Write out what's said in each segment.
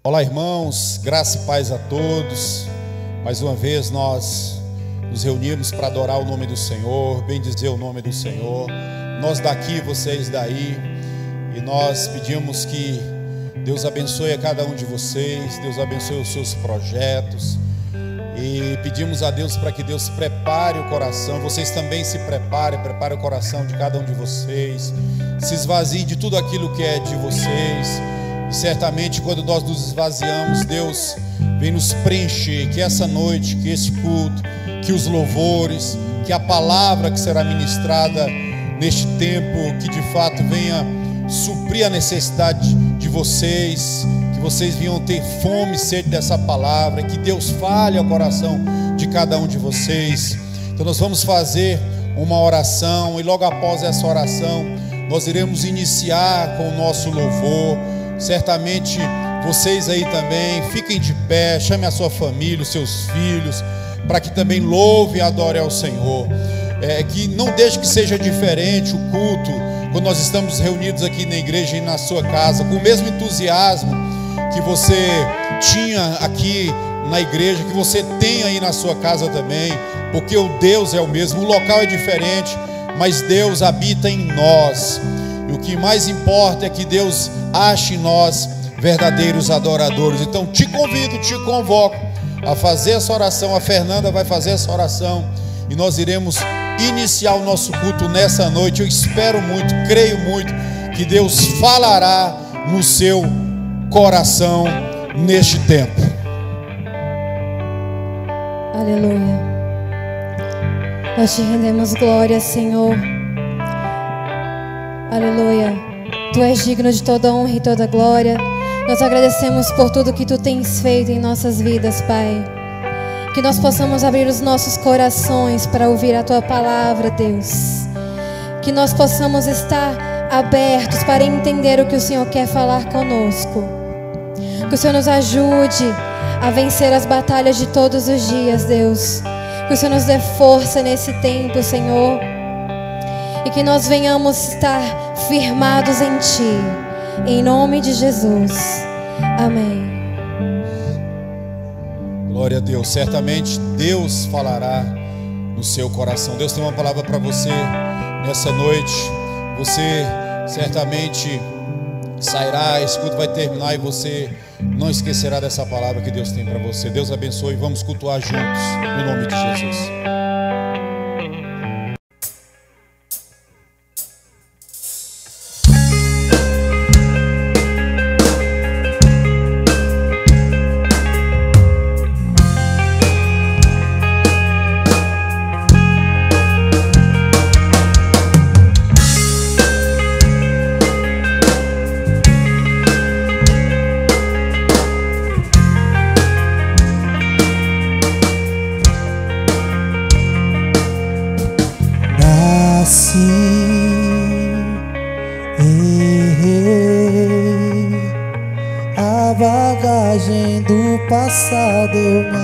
Olá, irmãos, graça e paz a todos. Mais uma vez nós nos reunimos para adorar o nome do Senhor, bendizer o nome do Senhor. Nós daqui, vocês daí, e nós pedimos que Deus abençoe a cada um de vocês, Deus abençoe os seus projetos, e pedimos a Deus para que Deus prepare o coração. Vocês também se preparem, prepare o coração de cada um de vocês, se esvazie de tudo aquilo que é de vocês. E certamente quando nós nos esvaziamos, Deus vem nos preencher. Que essa noite, que esse culto, que os louvores, que a palavra que será ministrada neste tempo, que de fato venha suprir a necessidade de vocês, que vocês venham ter fome e sede dessa palavra, que Deus fale ao coração de cada um de vocês. Então nós vamos fazer uma oração, e logo após essa oração nós iremos iniciar com o nosso louvor. Certamente vocês aí também fiquem de pé, chame a sua família, os seus filhos, para que também louve e adore ao Senhor. Que não deixe que seja diferente o culto quando nós estamos reunidos aqui na igreja e na sua casa, com o mesmo entusiasmo que você tinha aqui na igreja, que você tem aí na sua casa também, porque o Deus é o mesmo. O local é diferente, mas Deus habita em nós. E o que mais importa é que Deus ache em nós verdadeiros adoradores. Então te convido, te convoco a fazer essa oração. A Fernanda vai fazer essa oração e nós iremos iniciar o nosso culto nessa noite. Eu espero muito, creio muito que Deus falará no seu coração neste tempo. Aleluia. Nós te rendemos glória, Senhor. Aleluia. Tu és digno de toda honra e toda glória. Nós agradecemos por tudo que Tu tens feito em nossas vidas, Pai. Que nós possamos abrir os nossos corações para ouvir a Tua palavra, Deus. Que nós possamos estar abertos para entender o que o Senhor quer falar conosco. Que o Senhor nos ajude a vencer as batalhas de todos os dias, Deus. Que o Senhor nos dê força nesse tempo, Senhor. E que nós venhamos estar firmados em Ti, em nome de Jesus, amém. Glória a Deus. Certamente Deus falará no seu coração. Deus tem uma palavra para você nessa noite. Você certamente sairá, esse culto vai terminar e você não esquecerá dessa palavra que Deus tem para você. Deus abençoe. Vamos cultuar juntos no nome de Jesus. A bagagem do passado eu me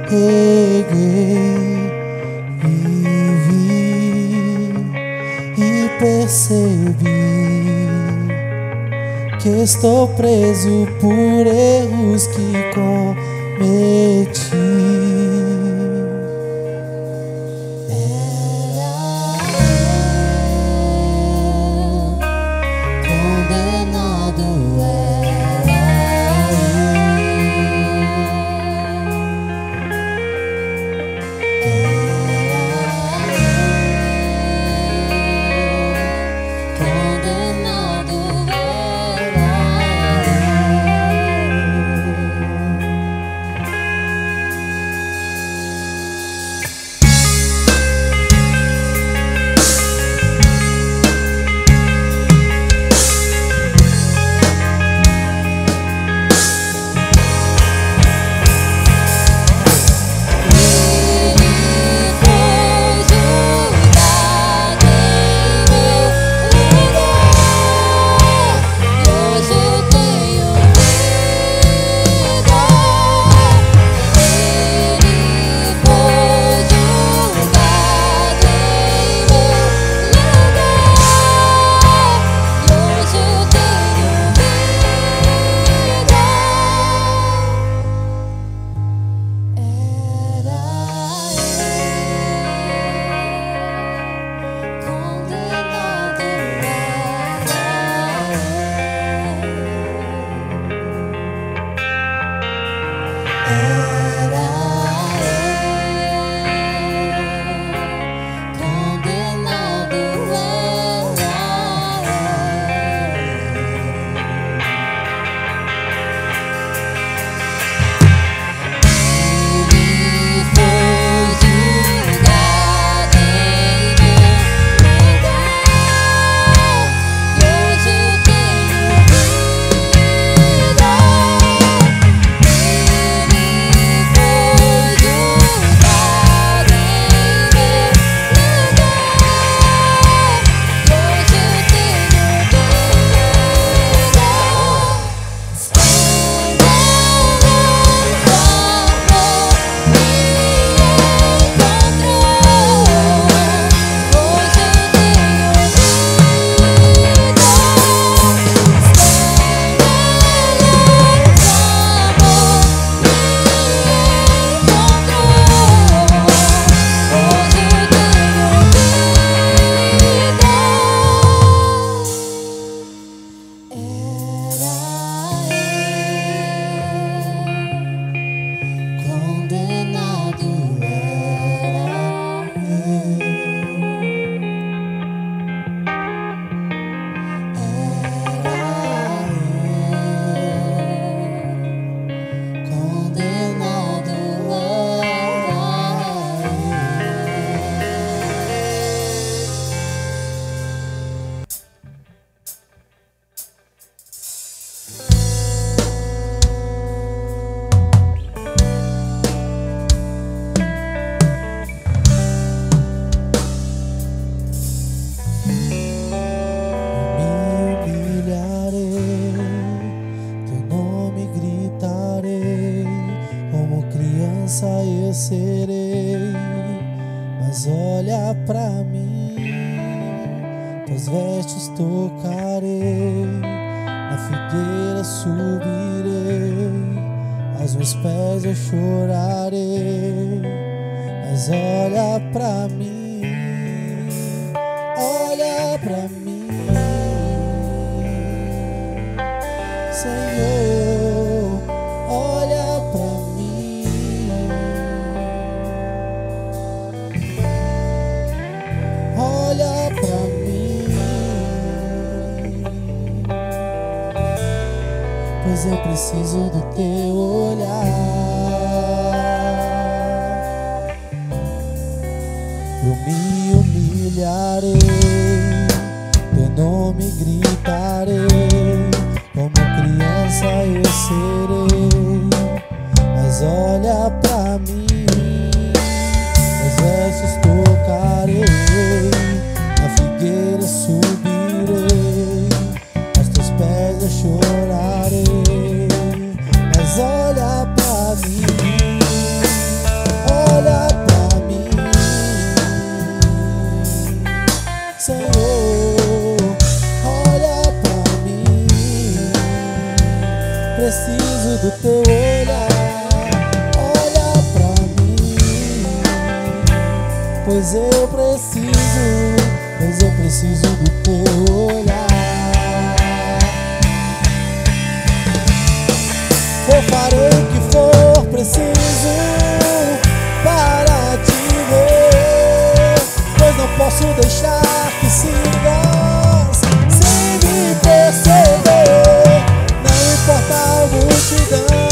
arreguei, vivi e percebi que estou preso por erros que cometi. Condenado olha pra mim, tuas vestes tocarei, na figueira subirei, aos meus pés eu chorarei. Mas olha pra mim, olha pra mim, Senhor, olha pra mim, olha pra mim, pois eu preciso do teu olhar. Eu me humilharei, teu nome gritarei, como criança eu serei. Mas olha pra mim, meus versos tocarei, na figueira subirei, aos teus pés eu chorarei. Mas olha pra mim, olha pra mim, Senhor, olha pra mim, preciso do teu olhar. Olha pra mim, pois eu preciso do teu olhar. Eu farei o que for preciso para te ver, pois não posso deixar que sigas sem me perceber. Não importa a multidão,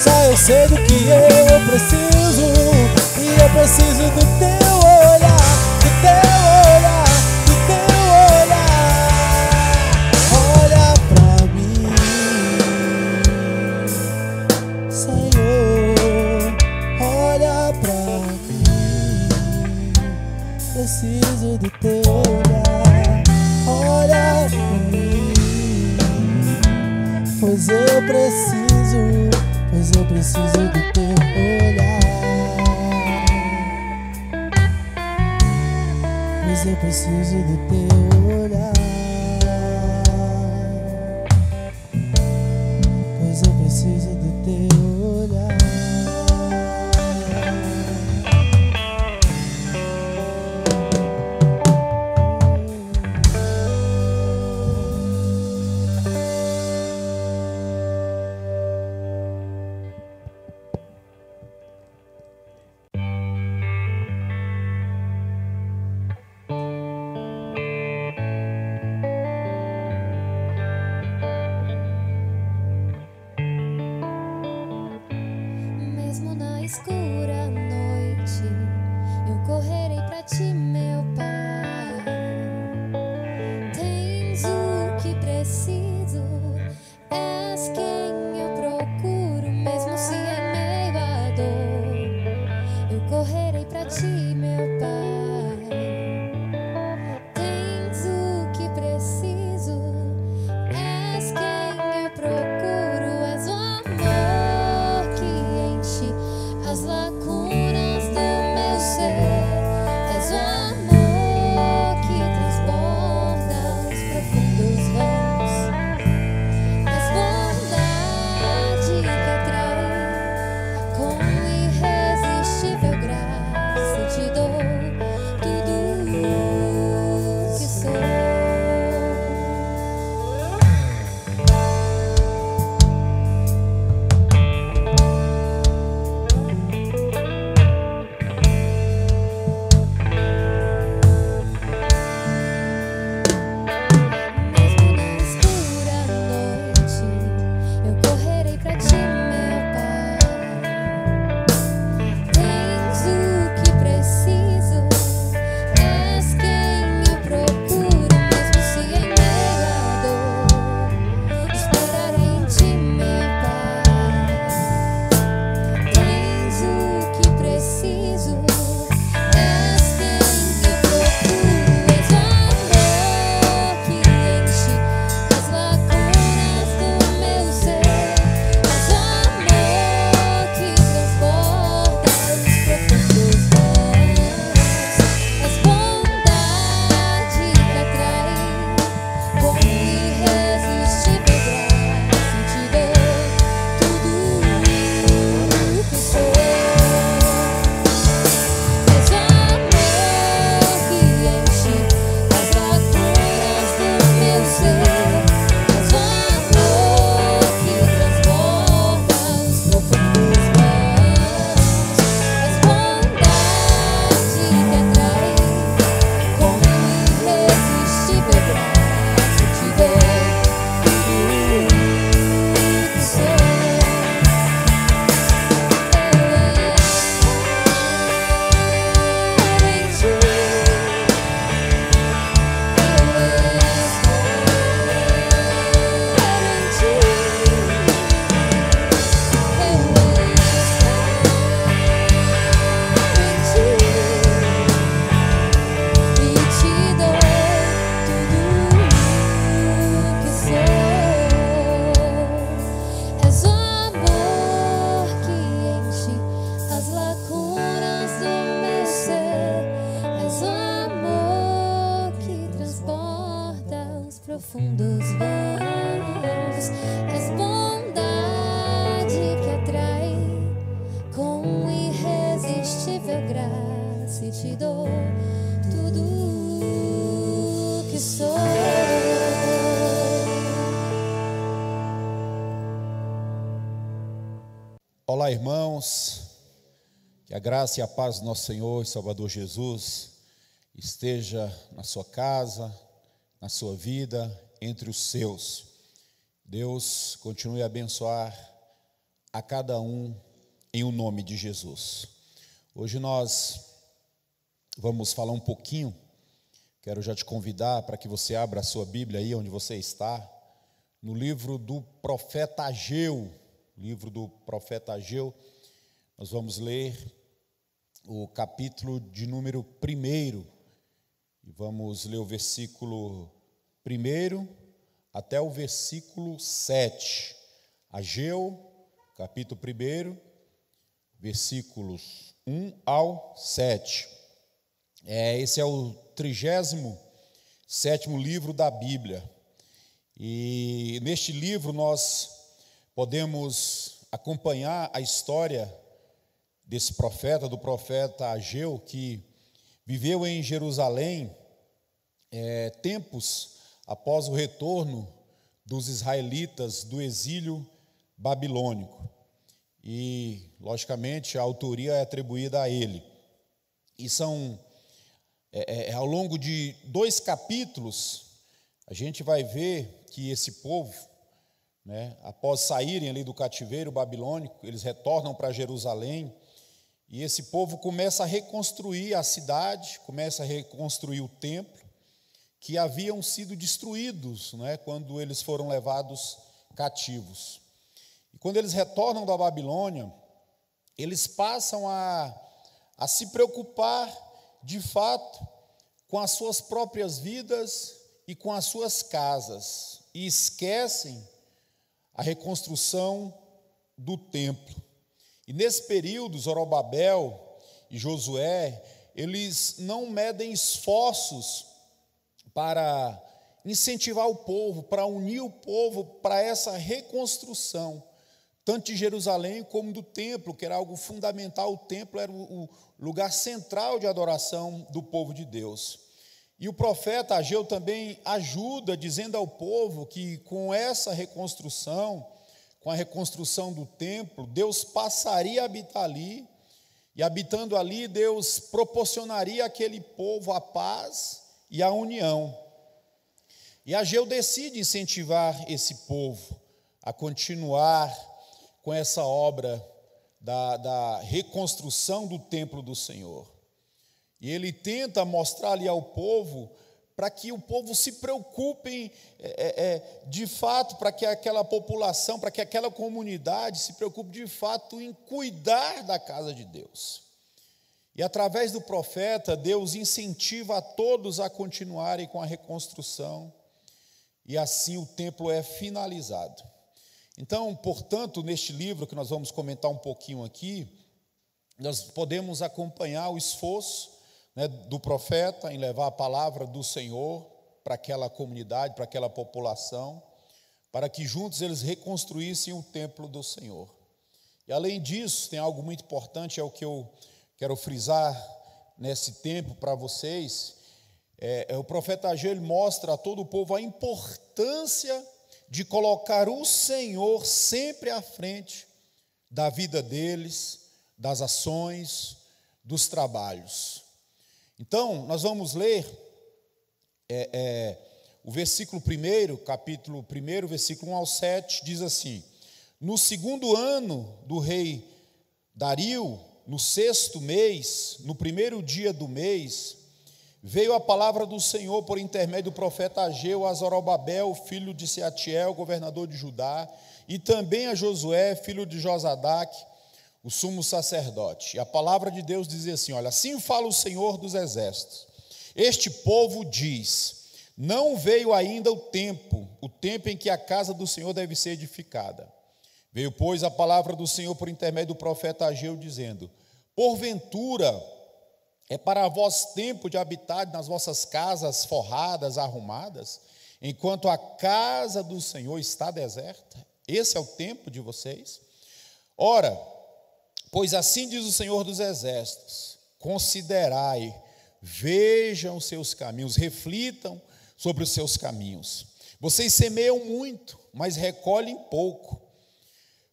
só eu sei do que eu preciso, e eu preciso do teu olhar, do teu olhar, do teu olhar. Olha pra mim, Senhor, olha pra mim, preciso do teu olhar. Olha pra mim, pois eu preciso do teu olhar, pois eu preciso do teu olhar, pois eu preciso do teu olhar. profundos vãos. És bondade que atrai com irresistível graça, e te dou tudo que sou. Olá, irmãos, que a graça e a paz do nosso Senhor e Salvador Jesus esteja na sua casa, na sua vida, entre os seus. Deus continue a abençoar a cada um em o nome de Jesus. Hoje nós vamos falar um pouquinho, quero já te convidar para que você abra a sua Bíblia aí onde você está, no livro do profeta Ageu. Livro do profeta Ageu, nós vamos ler o capítulo de número 1, e vamos ler o versículo 1 até o versículo 7. Ageu, capítulo 1, versículos 1 ao 7. Esse é o 37º livro da Bíblia, e neste livro nós podemos acompanhar a história desse profeta, do profeta Ageu, que viveu em Jerusalém tempos após o retorno dos israelitas do exílio babilônico. E, logicamente, a autoria é atribuída a ele. E são, ao longo de 2 capítulos, a gente vai ver que esse povo, após saírem ali do cativeiro babilônico, eles retornam para Jerusalém, e esse povo começa a reconstruir a cidade, começa a reconstruir o templo, que haviam sido destruídos, quando eles foram levados cativos. E quando eles retornam da Babilônia, eles passam a se preocupar, de fato, com as suas próprias vidas e com as suas casas, e esquecem a reconstrução do templo. E nesse período, Zorobabel e Josué, eles não medem esforços para incentivar o povo, para unir o povo para essa reconstrução, tanto de Jerusalém como do templo, que era algo fundamental. O templo era o lugar central de adoração do povo de Deus. E o profeta Ageu também ajuda, dizendo ao povo que com essa reconstrução, com a reconstrução do templo, Deus passaria a habitar ali, e habitando ali, Deus proporcionaria àquele povo a paz e a união. E Ageu decide incentivar esse povo a continuar com essa obra da reconstrução do templo do Senhor. E ele tenta mostrar ali ao povo, para que o povo se preocupe de fato, para que aquela população, para que aquela comunidade se preocupe de fato em cuidar da casa de Deus. E através do profeta, Deus incentiva a todos a continuarem com a reconstrução, e assim o templo é finalizado. Então, portanto, neste livro que nós vamos comentar um pouquinho aqui, nós podemos acompanhar o esforço do profeta em levar a palavra do Senhor para aquela comunidade, para aquela população, para que juntos eles reconstruíssem o templo do Senhor. E além disso, tem algo muito importante, é o que eu quero frisar nesse tempo para vocês. O profeta Ageu, ele mostra a todo o povo a importância de colocar o Senhor sempre à frente da vida deles, das ações, dos trabalhos. Então, nós vamos ler o versículo 1, capítulo 1, versículo 1 ao 7, diz assim: no 2º ano do rei Dario, no 6º mês, no 1º dia do mês, veio a palavra do Senhor por intermédio do profeta Ageu a Zorobabel, filho de Sealtiel, governador de Judá, e também a Josué, filho de Josadaque, o sumo sacerdote. E a palavra de Deus dizia assim: olha, assim fala o Senhor dos exércitos, este povo diz, não veio ainda o tempo em que a casa do Senhor deve ser edificada. Veio, pois, a palavra do Senhor por intermédio do profeta Ageu, dizendo, porventura é para vós tempo de habitar nas vossas casas forradas, arrumadas, enquanto a casa do Senhor está deserta? Esse é o tempo de vocês? Ora, pois assim diz o Senhor dos Exércitos: considerai, vejam os seus caminhos, reflitam sobre os seus caminhos. Vocês semeiam muito, mas recolhem pouco.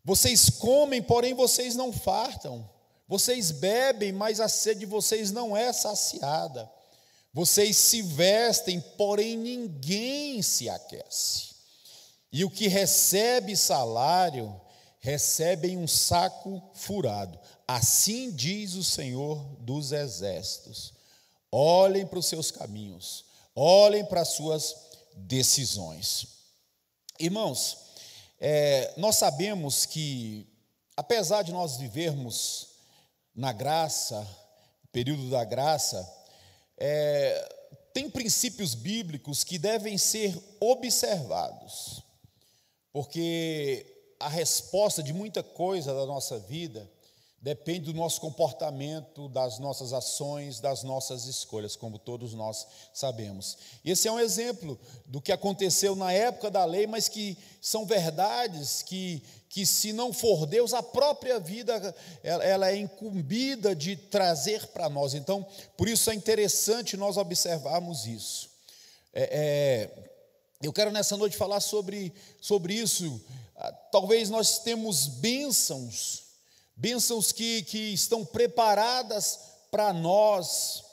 Vocês comem, porém vocês não fartam. Vocês bebem, mas a sede de vocês não é saciada. Vocês se vestem, porém ninguém se aquece. E o que recebe salário, recebe em um saco furado. Assim diz o Senhor dos Exércitos. Olhem para os seus caminhos, olhem para as suas decisões. Irmãos, nós sabemos que, apesar de nós vivermos na graça, período da graça, tem princípios bíblicos que devem ser observados, porque a resposta de muita coisa da nossa vida depende do nosso comportamento, das nossas ações, das nossas escolhas, como todos nós sabemos. E esse é um exemplo do que aconteceu na época da lei, mas que são verdades que se não for Deus, a própria vida ela é incumbida de trazer para nós. Então, por isso é interessante nós observarmos isso. Eu quero nessa noite falar sobre isso. Talvez nós temos bênçãos que estão preparadas para nós,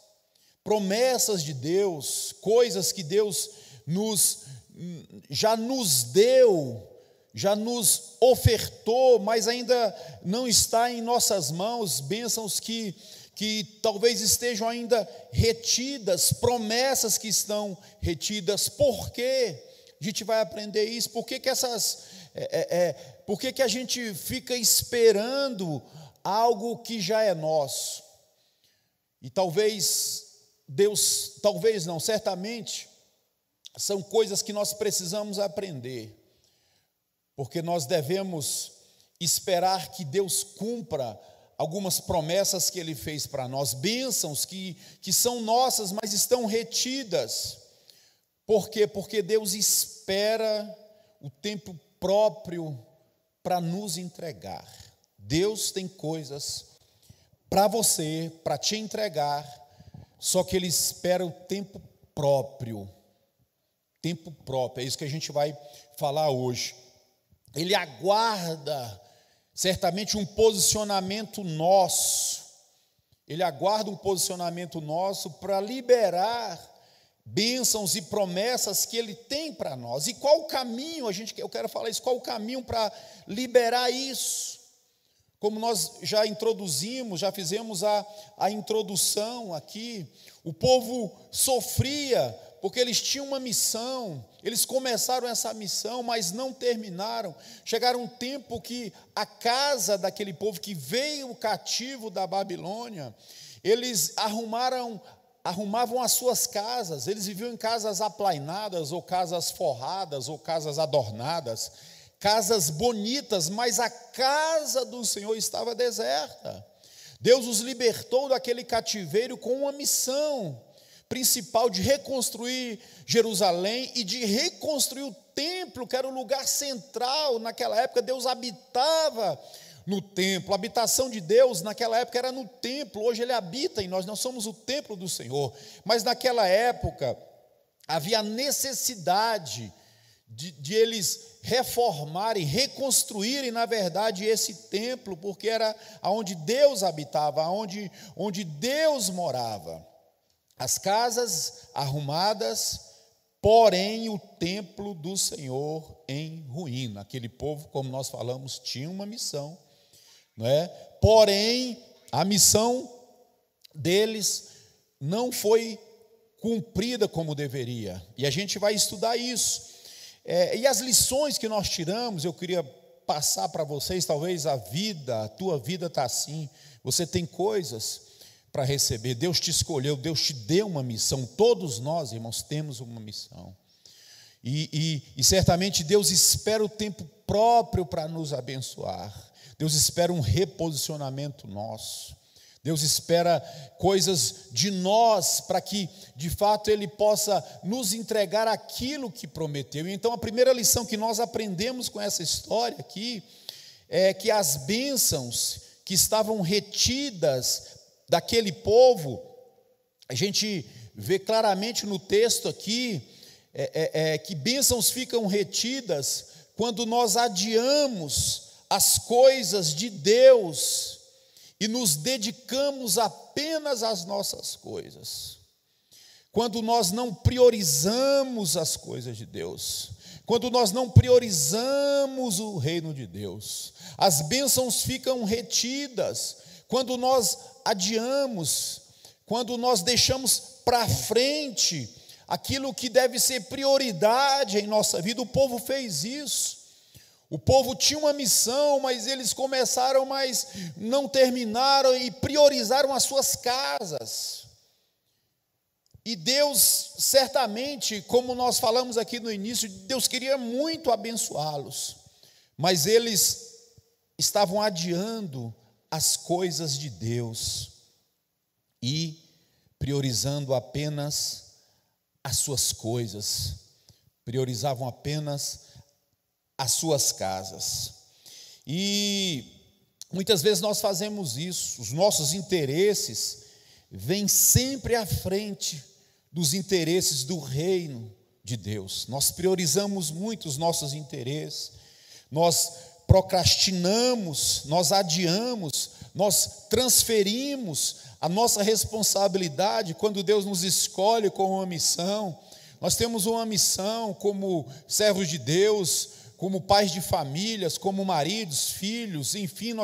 promessas de Deus, coisas que Deus já nos deu, já nos ofertou, mas ainda não está em nossas mãos, bênçãos que talvez estejam ainda retidas, promessas que estão retidas. Por quê? A gente vai aprender isso. Por que a gente fica esperando algo que já é nosso? E certamente, são coisas que nós precisamos aprender, porque nós devemos esperar que Deus cumpra algumas promessas que Ele fez para nós, bênçãos que são nossas, mas estão retidas. Por quê? Porque Deus espera o tempo próprio para nos entregar. Deus tem coisas para você, para te entregar, só que Ele espera o tempo próprio. Tempo próprio, é isso que a gente vai falar hoje. Ele aguarda certamente um posicionamento nosso. Ele aguarda um posicionamento nosso para liberar bênçãos e promessas que Ele tem para nós. E qual o caminho, eu quero falar isso, qual o caminho para liberar isso? Como nós já introduzimos, já fizemos a introdução aqui, o povo sofria, porque eles tinham uma missão, eles começaram essa missão, mas não terminaram. Chegaram um tempo que a casa daquele povo que veio cativo da Babilônia, eles arrumavam as suas casas, eles viviam em casas aplainadas, ou casas forradas, ou casas adornadas, casas bonitas, mas a casa do Senhor estava deserta. Deus os libertou daquele cativeiro com uma missão principal de reconstruir Jerusalém e de reconstruir o templo, que era o lugar central. Naquela época Deus habitava no templo, a habitação de Deus naquela época era no templo. Hoje Ele habita em nós, nós somos o templo do Senhor, mas naquela época havia necessidade de eles reformarem, reconstruírem, na verdade, esse templo, porque era onde Deus habitava, onde Deus morava. As casas arrumadas, porém o templo do Senhor em ruína. Aquele povo, como nós falamos, tinha uma missão, não é? Porém, a missão deles não foi cumprida como deveria. E a gente vai estudar isso. E as lições que nós tiramos, eu queria passar para vocês. Talvez a tua vida está assim. Você tem coisas para receber. Deus te escolheu, Deus te deu uma missão. Todos nós, irmãos, temos uma missão. E certamente Deus espera o tempo próprio para nos abençoar. Deus espera um reposicionamento nosso. Deus espera coisas de nós para que, de fato, Ele possa nos entregar aquilo que prometeu. Então, a primeira lição que nós aprendemos com essa história aqui é que as bênçãos que estavam retidas daquele povo, a gente vê claramente no texto aqui, que bênçãos ficam retidas quando nós adiamos as coisas de Deus e nos dedicamos apenas às nossas coisas. Quando nós não priorizamos as coisas de Deus, quando nós não priorizamos o reino de Deus, as bênçãos ficam retidas. Quando nós adiamos, quando nós deixamos para frente aquilo que deve ser prioridade em nossa vida. O povo fez isso. O povo tinha uma missão, mas eles começaram, mas não terminaram e priorizaram as suas casas. E Deus, certamente, como nós falamos aqui no início, Deus queria muito abençoá-los, mas eles estavam adiando as coisas de Deus e priorizando apenas as suas coisas, priorizavam apenas as suas casas. E muitas vezes nós fazemos isso, os nossos interesses vêm sempre à frente dos interesses do reino de Deus. Nós priorizamos muito os nossos interesses, nós procrastinamos, nós adiamos, nós transferimos a nossa responsabilidade quando Deus nos escolhe com uma missão. Nós temos uma missão como servos de Deus, como pais de famílias, como maridos, filhos, enfim,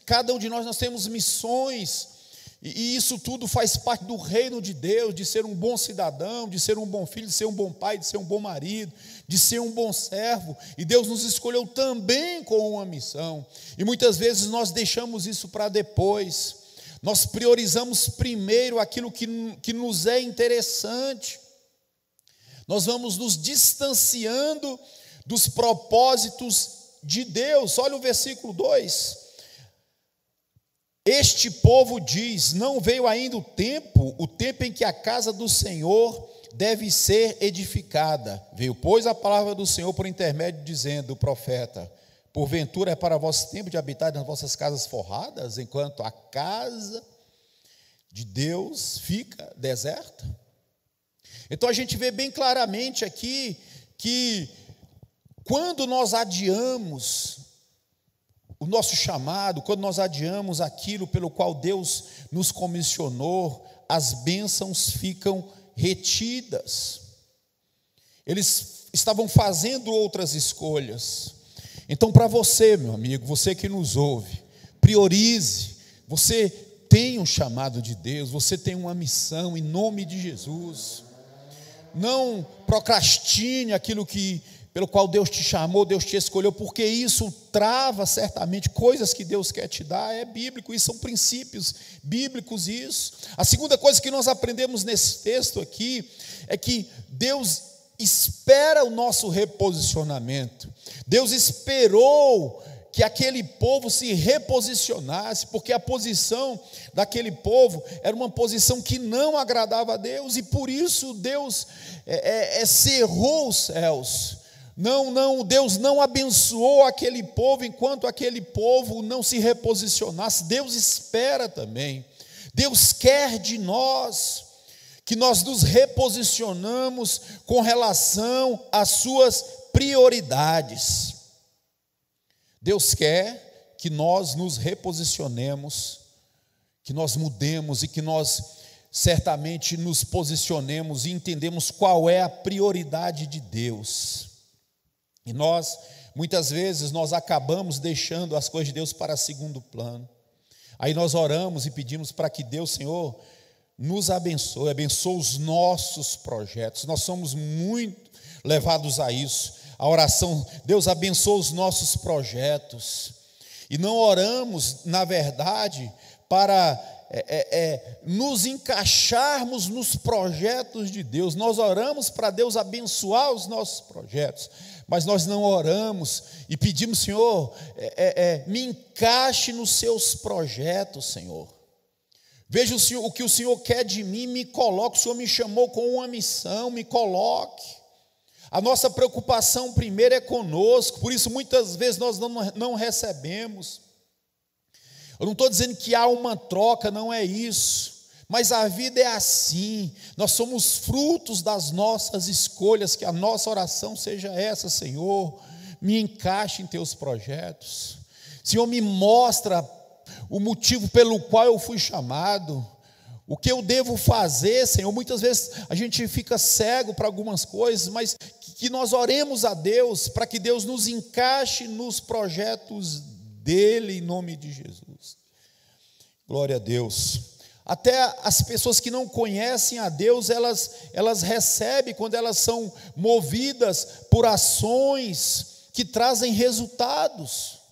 cada um de nós temos missões, e isso tudo faz parte do reino de Deus, de ser um bom cidadão, de ser um bom filho, de ser um bom pai, de ser um bom marido, de ser um bom servo, e Deus nos escolheu também com uma missão, e muitas vezes nós deixamos isso para depois, nós priorizamos primeiro aquilo que nos é interessante, nós vamos nos distanciando dos propósitos de Deus. Olha o versículo 2. Este povo diz: não veio ainda o tempo em que a casa do Senhor deve ser edificada. Veio, pois, a palavra do Senhor por intermédio dizendo, o profeta: porventura é para vós tempo de habitar nas vossas casas forradas, enquanto a casa de Deus fica deserta? Então a gente vê bem claramente aqui que quando nós adiamos o nosso chamado, quando nós adiamos aquilo pelo qual Deus nos comissionou, as bênçãos ficam retidas. Eles estavam fazendo outras escolhas. Então, para você, meu amigo, você que nos ouve, priorize. Você tem um chamado de Deus, você tem uma missão em nome de Jesus. Não procrastine aquilo pelo qual Deus te chamou, Deus te escolheu, porque isso trava certamente coisas que Deus quer te dar. É bíblico, isso são princípios bíblicos isso. A segunda coisa que nós aprendemos nesse texto aqui é que Deus espera o nosso reposicionamento. Deus esperou que aquele povo se reposicionasse, porque a posição daquele povo era uma posição que não agradava a Deus, e por isso Deus cerrou os céus. Deus não abençoou aquele povo enquanto aquele povo não se reposicionasse. Deus espera também. Deus quer de nós que nós nos reposicionamos com relação às suas prioridades. Deus quer que nós nos reposicionemos, que nós mudemos e que nós certamente nos posicionemos e entendemos qual é a prioridade de Deus. E nós, muitas vezes, nós acabamos deixando as coisas de Deus para segundo plano. Aí nós oramos e pedimos para que Deus, Senhor, nos abençoe os nossos projetos. Nós somos muito levados a isso. A oração, Deus abençoa os nossos projetos. E não oramos, na verdade, para nos encaixarmos nos projetos de Deus. Nós oramos para Deus abençoar os nossos projetos, mas nós não oramos e pedimos, Senhor, me encaixe nos seus projetos, Senhor. Veja o que o Senhor quer de mim, me coloque. O Senhor me chamou com uma missão, me coloque. A nossa preocupação primeiro é conosco, por isso muitas vezes nós não recebemos. Eu não estou dizendo que há uma troca, não é isso, mas a vida é assim, nós somos frutos das nossas escolhas, que a nossa oração seja essa: Senhor, me encaixe em teus projetos, Senhor, me mostra o motivo pelo qual eu fui chamado, o que eu devo fazer, Senhor. Muitas vezes a gente fica cego para algumas coisas, mas que nós oremos a Deus, para que Deus nos encaixe nos projetos dEle, em nome de Jesus. Glória a Deus. Até as pessoas que não conhecem a Deus, elas recebem, quando elas são movidas por ações que trazem resultados.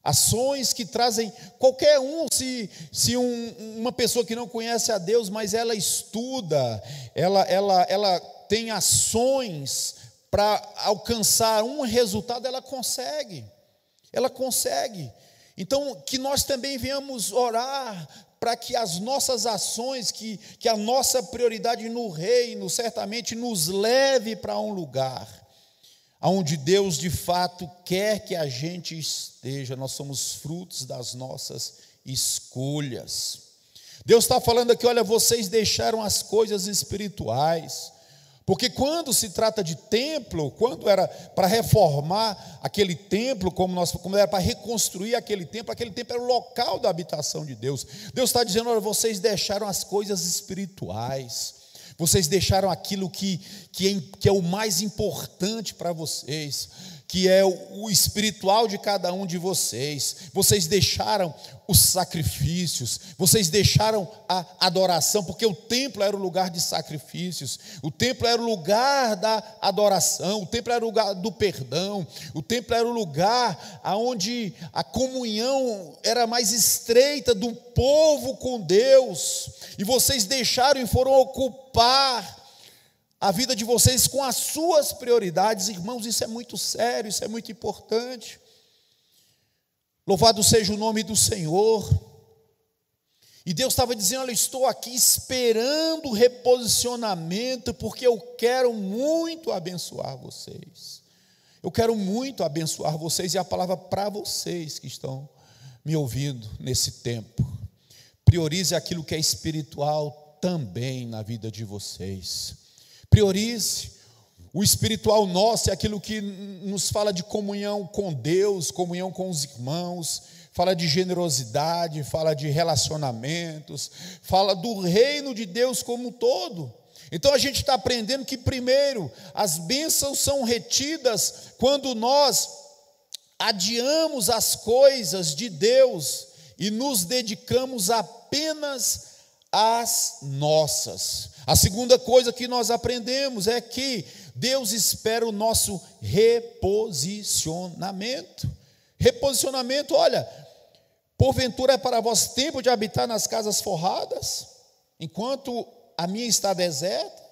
Ações que trazem, qualquer um, se uma pessoa que não conhece a Deus, mas ela estuda, ela tem ações para alcançar um resultado, ela consegue. Então, que nós também venhamos orar para que as nossas ações, que a nossa prioridade no reino, certamente nos leve para um lugar onde Deus de fato quer que a gente esteja. Nós somos frutos das nossas escolhas. Deus está falando aqui: olha, vocês deixaram as coisas espirituais. Porque quando se trata de templo, quando era para reformar aquele templo, como era para reconstruir aquele templo era o local da habitação de Deus. Deus está dizendo: olha, vocês deixaram as coisas espirituais, vocês deixaram aquilo que é o mais importante para vocês, que é o espiritual de cada um de vocês. Vocês deixaram os sacrifícios, vocês deixaram a adoração, porque o templo era o lugar de sacrifícios, o templo era o lugar da adoração, o templo era o lugar do perdão, o templo era o lugar onde a comunhão era mais estreita do povo com Deus, e vocês deixaram e foram ocupar a vida de vocês com as suas prioridades. Irmãos, isso é muito sério, isso é muito importante. Louvado seja o nome do Senhor. E Deus estava dizendo: olha, eu estou aqui esperando o reposicionamento, porque eu quero muito abençoar vocês. Eu quero muito abençoar vocês, e a palavra para vocês que estão me ouvindo nesse tempo: priorize aquilo que é espiritual também na vida de vocês. Priorize. O espiritual nosso é aquilo que nos fala de comunhão com Deus, comunhão com os irmãos, fala de generosidade, fala de relacionamentos, fala do reino de Deus como um todo. Então a gente está aprendendo que, primeiro, as bênçãos são retidas quando nós adiamos as coisas de Deus e nos dedicamos apenas às nossas. A segunda coisa que nós aprendemos é que Deus espera o nosso reposicionamento. Reposicionamento, olha, porventura é para vós tempo de habitar nas casas forradas, enquanto a minha está deserta?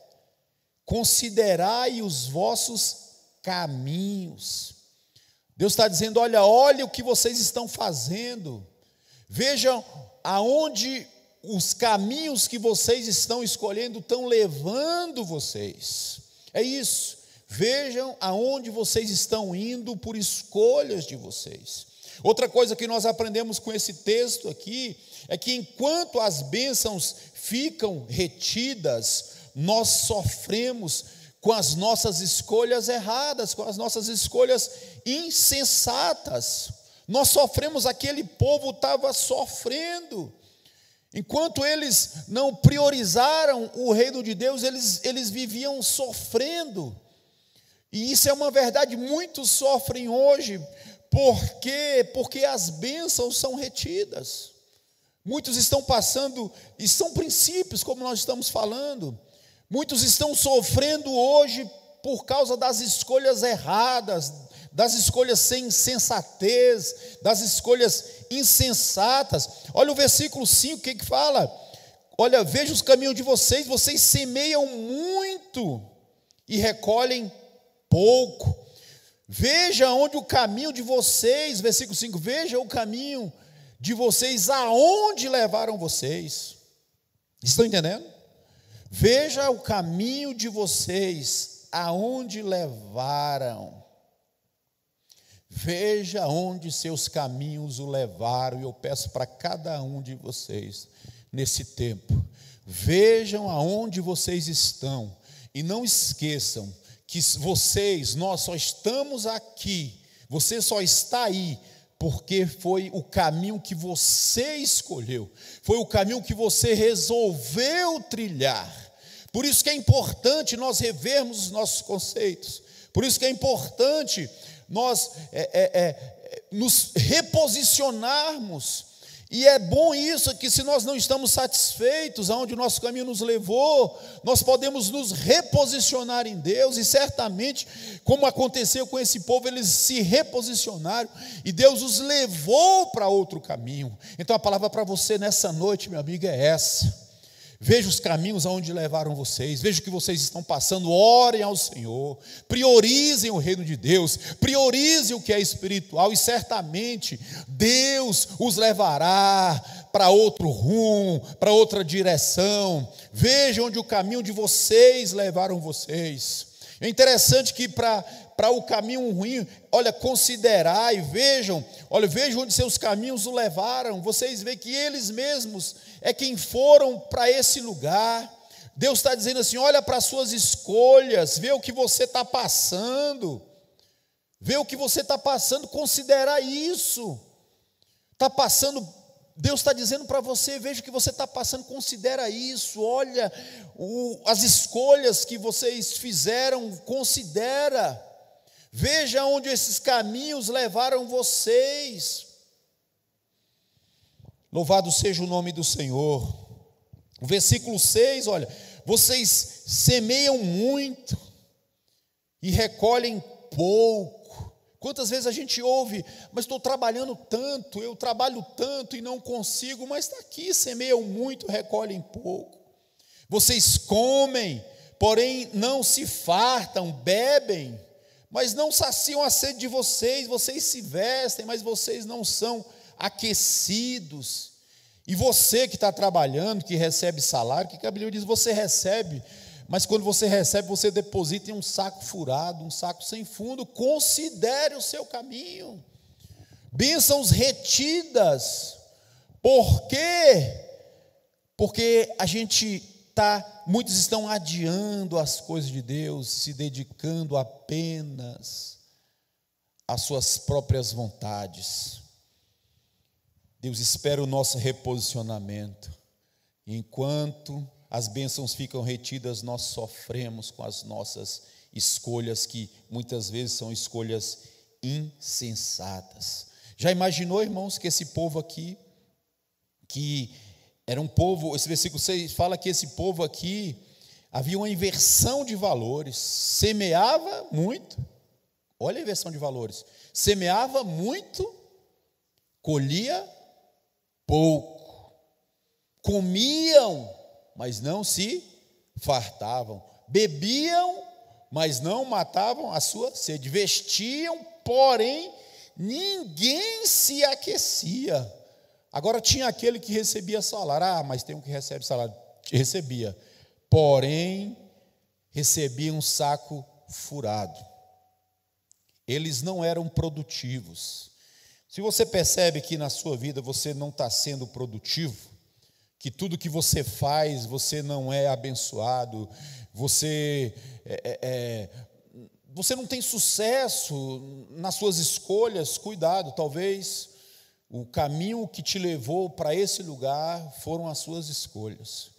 Considerai os vossos caminhos. Deus está dizendo: olha o que vocês estão fazendo, vejam aonde os caminhos que vocês estão escolhendo estão levando vocês. É isso. Vejam aonde vocês estão indo por escolhas de vocês. Outra coisa que nós aprendemos com esse texto aqui é que enquanto as bênçãos ficam retidas, nós sofremos com as nossas escolhas erradas, com as nossas escolhas insensatas. Nós sofremos, aquele povo estava sofrendo. Enquanto eles não priorizaram o reino de Deus, eles viviam sofrendo. E isso é uma verdade, muitos sofrem hoje. Por quê? Porque as bênçãos são retidas. Muitos estão passando, e são princípios, como nós estamos falando. Muitos estão sofrendo hoje por causa das escolhas erradas, das escolhas sem sensatez, das escolhas insensatas. Olha o versículo 5, o que fala? Olha, veja os caminhos de vocês, vocês semeiam muito e recolhem pouco. Veja onde o caminho de vocês, versículo 5, veja o caminho de vocês, aonde levaram vocês. Estão entendendo? Veja o caminho de vocês, aonde levaram. Veja onde seus caminhos o levaram, e eu peço para cada um de vocês, nesse tempo, vejam aonde vocês estão, e não esqueçam que nós só estamos aqui, você só está aí, porque foi o caminho que você escolheu, foi o caminho que você resolveu trilhar. Por isso que é importante nós revermos os nossos conceitos, por isso que é importante nós nos reposicionarmos. E é bom isso, que se nós não estamos satisfeitos aonde o nosso caminho nos levou, nós podemos nos reposicionar em Deus, e certamente, como aconteceu com esse povo, eles se reposicionaram, e Deus os levou para outro caminho. Então a palavra para você nessa noite, meu amigo, é essa: veja os caminhos aonde levaram vocês, veja o que vocês estão passando, orem ao Senhor, priorizem o reino de Deus, priorizem o que é espiritual, e certamente Deus os levará para outro rumo, para outra direção. Vejam onde o caminho de vocês levaram vocês. É interessante que para o caminho ruim, olha, considerai, vejam onde seus caminhos o levaram. Vocês veem que eles mesmos é quem foram para esse lugar. Deus está dizendo assim: olha para as suas escolhas, vê o que você está passando, considera isso. Está passando, Deus está dizendo para você: veja o que você está passando, considera isso. Olha as escolhas que vocês fizeram, considera. Veja onde esses caminhos levaram vocês. Louvado seja o nome do Senhor. O versículo 6, olha: vocês semeiam muito e recolhem pouco. Quantas vezes a gente ouve: mas estou trabalhando tanto, eu trabalho tanto e não consigo. Mas está aqui: semeiam muito, recolhem pouco. Vocês comem, porém não se fartam, bebem, mas não saciam a sede de vocês. Vocês se vestem, mas vocês não são aquecidos. E você que está trabalhando, que recebe salário, que a Bíblia diz: você recebe, mas quando você recebe, você deposita em um saco furado, um saco sem fundo. Considere o seu caminho. Bênçãos retidas. Por quê? Porque muitos estão adiando as coisas de Deus, se dedicando apenas às suas próprias vontades. Deus espera o nosso reposicionamento. Enquanto as bênçãos ficam retidas, nós sofremos com as nossas escolhas, que muitas vezes são escolhas insensatas. Já imaginou, irmãos, que esse povo aqui, que era um povo, esse versículo 6 fala que esse povo aqui havia uma inversão de valores, semeava muito, olha a inversão de valores, semeava muito, colhia pouco, comiam, mas não se fartavam, bebiam, mas não matavam a sua sede, vestiam, porém ninguém se aquecia. Agora tinha aquele que recebia salário, mas tem um que recebe salário, recebia, porém recebia um saco furado. Eles não eram produtivos. Se você percebe que na sua vida você não está sendo produtivo, que tudo que você faz, você não é abençoado, você não tem sucesso nas suas escolhas, cuidado, talvez o caminho que te levou para esse lugar foram as suas escolhas.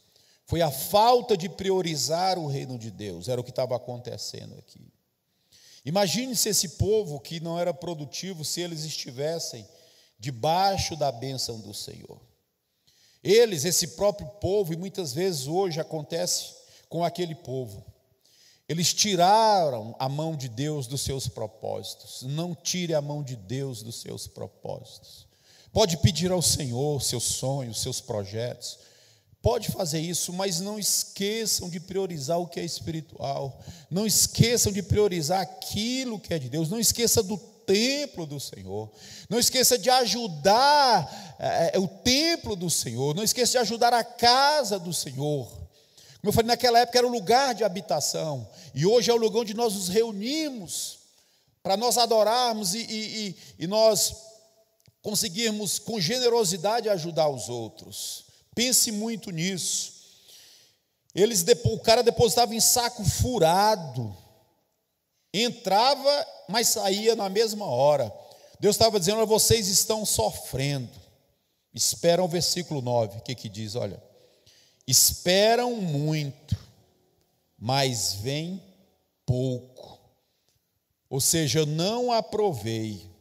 Foi a falta de priorizar o reino de Deus, era o que estava acontecendo aqui. Imagine se esse povo que não era produtivo, se eles estivessem debaixo da bênção do Senhor. Eles, esse próprio povo, e muitas vezes hoje acontece com aquele povo, eles tiraram a mão de Deus dos seus propósitos. Não tire a mão de Deus dos seus propósitos. Pode pedir ao Senhor seus sonhos, seus projetos, pode fazer isso, mas não esqueçam de priorizar o que é espiritual, não esqueçam de priorizar aquilo que é de Deus, não esqueça do templo do Senhor. Não esqueça de ajudar o templo do Senhor. Não esqueça de ajudar a casa do Senhor. Como eu falei, naquela época era o lugar de habitação. E hoje é o lugar onde nós nos reunimos para nós adorarmos e nós conseguirmos com generosidade ajudar os outros. Pense muito nisso. O cara depositava em saco furado, entrava, mas saía na mesma hora. Deus estava dizendo: olha, vocês estão sofrendo. Esperam o versículo 9, o que diz? Olha, esperam muito, mas vem pouco. Ou seja, eu não aprovei.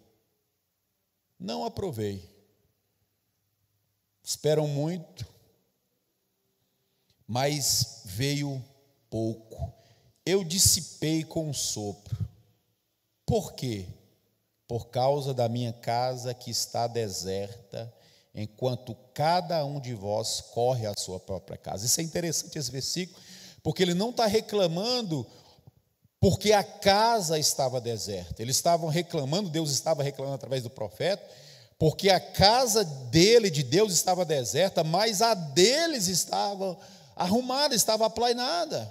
Esperam muito, mas veio pouco. Eu dissipei com um sopro. Por quê? Por causa da minha casa que está deserta, enquanto cada um de vós corre à sua própria casa. Isso é interessante, esse versículo, porque ele não está reclamando porque a casa estava deserta. Eles estavam reclamando, Deus estava reclamando através do profeta, porque a casa dele, de Deus, estava deserta, mas a deles estava arrumada, estava aplainada.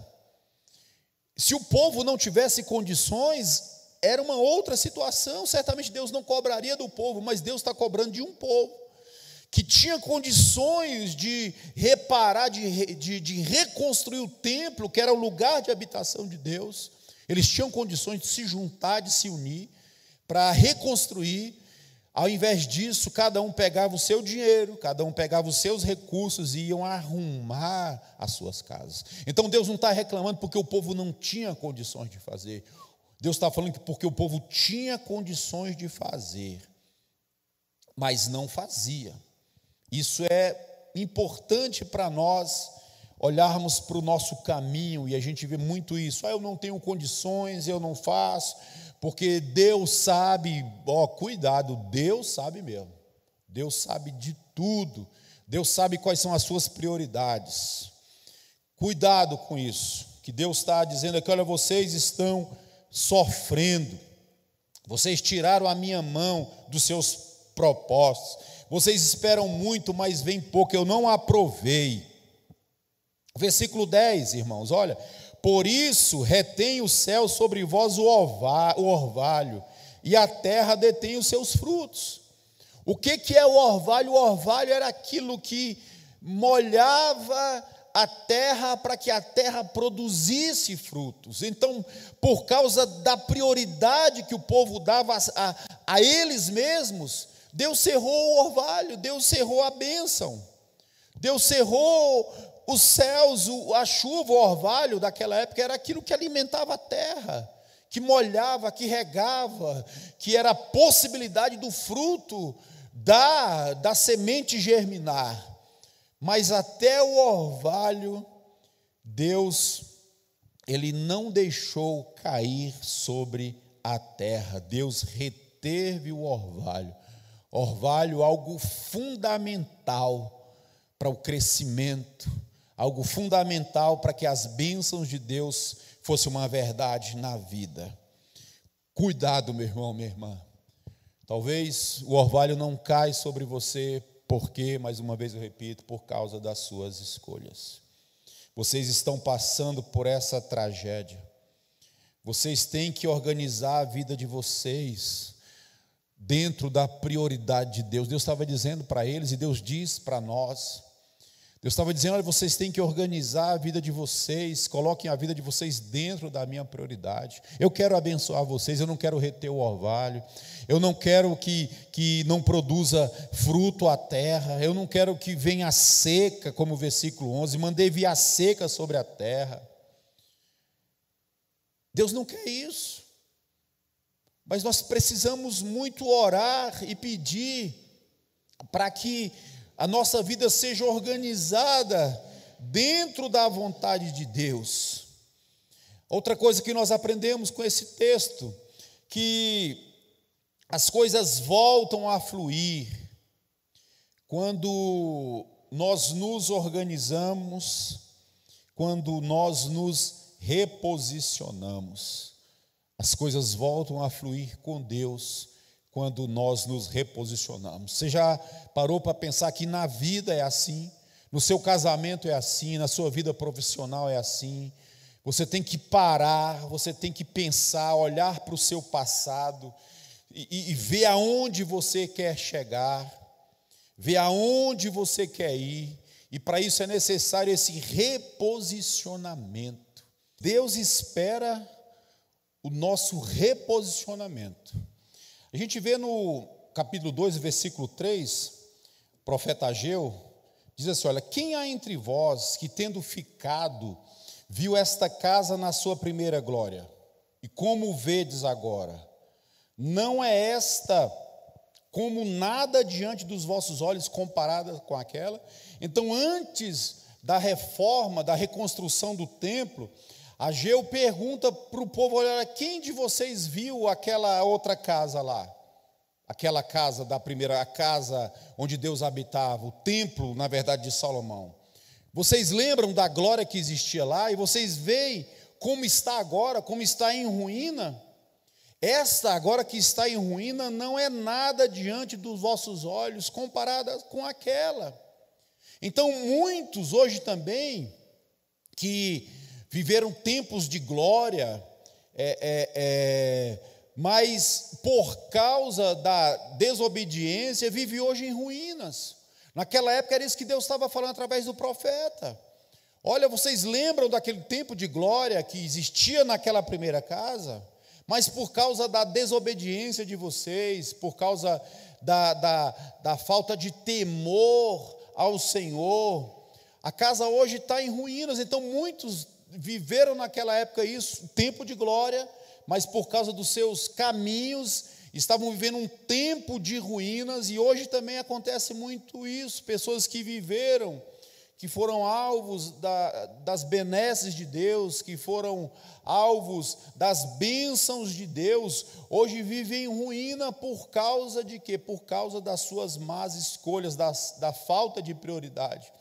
Se o povo não tivesse condições, era uma outra situação. Certamente Deus não cobraria do povo, mas Deus está cobrando de um povo que tinha condições de reparar, de reconstruir o templo, que era o lugar de habitação de Deus. Eles tinham condições de se juntar, de se unir para reconstruir. Ao invés disso, cada um pegava o seu dinheiro, cada um pegava os seus recursos e iam arrumar as suas casas. Então Deus não está reclamando porque o povo não tinha condições de fazer. Deus está falando que porque o povo tinha condições de fazer, mas não fazia. Isso é importante para nós olharmos para o nosso caminho, e a gente vê muito isso. Eu não tenho condições, eu não faço, porque Deus sabe. Cuidado, Deus sabe mesmo. Deus sabe de tudo. Deus sabe quais são as suas prioridades. Cuidado com isso, que Deus está dizendo aqui: olha, vocês estão sofrendo, vocês tiraram a minha mão dos seus propósitos, vocês esperam muito, mas vem pouco, eu não aprovei. Versículo 10, irmãos, olha: por isso retém o céu sobre vós o orvalho, e a terra detém os seus frutos. O que é o orvalho? O orvalho era aquilo que molhava a terra para que a terra produzisse frutos. Então, por causa da prioridade que o povo dava a eles mesmos, Deus cerrou o orvalho, Deus cerrou a bênção, Deus cerrou os céus, a chuva, o orvalho daquela época era aquilo que alimentava a terra, que molhava, que regava, que era a possibilidade do fruto da semente germinar. Mas até o orvalho, Deus, Ele não deixou cair sobre a terra. Deus reteve o orvalho. Orvalho, algo fundamental para o crescimento, algo fundamental para que as bênçãos de Deus fossem uma verdade na vida. Cuidado, meu irmão, minha irmã. Talvez o orvalho não caia sobre você, porque, mais uma vez eu repito, por causa das suas escolhas. Vocês estão passando por essa tragédia. Vocês têm que organizar a vida de vocês dentro da prioridade de Deus. Deus estava dizendo para eles, e Deus diz para nós. Deus estava dizendo: olha, vocês têm que organizar a vida de vocês, coloquem a vida de vocês dentro da minha prioridade. Eu quero abençoar vocês, eu não quero reter o orvalho, eu não quero que não produza fruto a terra, eu não quero que venha a seca, como o versículo 11, mandei vir a seca sobre a terra. Deus não quer isso, mas nós precisamos muito orar e pedir para que a nossa vida seja organizada dentro da vontade de Deus. Outra coisa que nós aprendemos com esse texto, que as coisas voltam a fluir quando nós nos organizamos, quando nós nos reposicionamos. As coisas voltam a fluir com Deus quando nós nos reposicionamos. Você já parou para pensar que na vida é assim? No seu casamento é assim, na sua vida profissional é assim? Você tem que parar, você tem que pensar, olhar para o seu passado e ver aonde você quer chegar, ver aonde você quer ir. E para isso é necessário esse reposicionamento. Deus espera o nosso reposicionamento. A gente vê no capítulo 2, versículo 3, o profeta Ageu diz assim: olha, quem há entre vós que, tendo ficado, viu esta casa na sua primeira glória? E como vedes agora? Não é esta como nada diante dos vossos olhos comparada com aquela? Então, antes da reforma, da reconstrução do templo, Ageu pergunta para o povo: olha, quem de vocês viu aquela outra casa lá? Aquela casa da primeira, a casa onde Deus habitava, o templo, na verdade, de Salomão. Vocês lembram da glória que existia lá? E vocês veem como está agora, como está em ruína? Esta agora que está em ruína não é nada diante dos vossos olhos comparada com aquela. Então, muitos hoje também que viveram tempos de glória, mas por causa da desobediência, vive hoje em ruínas. Naquela época era isso que Deus estava falando através do profeta. Olha, vocês lembram daquele tempo de glória que existia naquela primeira casa? Mas por causa da desobediência de vocês, por causa da falta de temor ao Senhor, a casa hoje está em ruínas. Então muitos viveram naquela época isso, tempo de glória, mas por causa dos seus caminhos, estavam vivendo um tempo de ruínas. E hoje também acontece muito isso, pessoas que viveram, que foram alvos das benesses de Deus, que foram alvos das bênçãos de Deus, hoje vivem em ruína por causa de quê? Por causa das suas más escolhas, da falta de prioridade